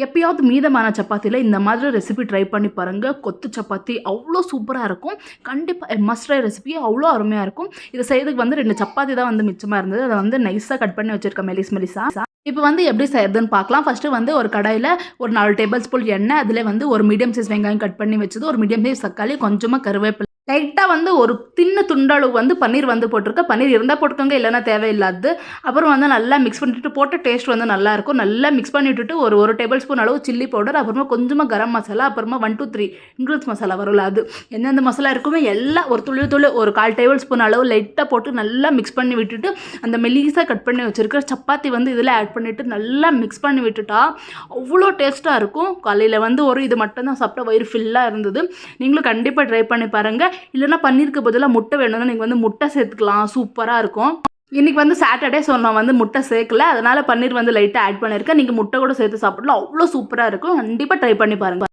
எப்பயாவது மீதமான சப்பாத்தியில் இந்த மாதிரி ரெசிபி ட்ரை பண்ணி பாருங்கள். கொத்து சப்பாத்தி அவ்வளோ சூப்பராக இருக்கும். கண்டிப்பாக மஸ்ட் ட்ரை ரெசிபி, அவ்வளோ அருமையாக இருக்கும். இதை செய்யறதுக்கு வந்து 2 சப்பாத்தி தான் வந்து மிச்சமாக இருந்தது. அதை வந்து நைஸாக கட் பண்ணி வச்சுருக்கேன் மெலிசா. இப்போ வந்து எப்படி செய்யறதுன்னு பார்க்கலாம். ஃபஸ்ட்டு வந்து ஒரு கடாயில் ஒரு 4 டேபிள் ஸ்பூன் எண்ணெய், அதில் வந்து ஒரு மீடியம் சைஸ் வெங்காயம் கட் பண்ணி வச்சது, ஒரு மீடியம் சைஸ் தக்காளி, கொஞ்சமாக கருவேப்பிலை, லைட்டாக வந்து ஒரு தின்ன துண்டளவு வந்து பன்னீர் வந்து போட்டிருக்கேன். பன்னீர் இருந்தால் போட்டுக்கோங்க, இல்லைன்னா தேவையில்லாது. அப்புறம் வந்து நல்லா மிக்ஸ் பண்ணிட்டு போட்ட டேஸ்ட் வந்து நல்லாயிருக்கும். நல்லா மிக்ஸ் பண்ணி விட்டுட்டு ஒரு டேபிள் ஸ்பூன் அளவு சில்லி பவுடர், அப்புறமா கொஞ்சமாக கரம் மசாலா, அப்புறமா 1 2 3 இன்க்ரீடியன்ஸ் மசாலா வரும்ல, அது எந்தெந்த மசாலா இருக்குமே எல்லாம் ஒரு துளி ஒரு 1/4 டேபிள் ஸ்பூன் அளவு லைட்டாக போட்டு நல்லா மிக்ஸ் பண்ணி விட்டுட்டு அந்த மெலிசாக கட் பண்ணி வச்சுருக்கிற சப்பாத்தி வந்து இதில் ஆட் பண்ணிவிட்டு நல்லா மிக்ஸ் பண்ணி விட்டுட்டா அவ்வளோ டேஸ்ட்டாக இருக்கும். காலையில் வந்து இது மட்டும்தான் சாப்பிட்டா வயிறு ஃபில்லாக இருந்தது. நீங்களும் கண்டிப்பாக ட்ரை பண்ணி பாருங்கள். இல்லைன்னா பன்னீருக்கு பதிலாக முட்டை வேணும்னா நீங்கள் வந்து முட்டை சேர்த்துக்கலாம், சூப்பராக இருக்கும். இன்றைக்கி வந்து சாட்டர்டே, ஸோ நான் வந்து முட்டை சேர்க்கல, அதனால் பன்னீர் வந்து லைட்டாக ஆட் பண்ணியிருக்கேன். நீங்கள் முட்டை கூட சேர்த்து சாப்பிடலாம், அவ்வளோ சூப்பராக இருக்கும். கண்டிப்பாக ட்ரை பண்ணி பாருங்கள்.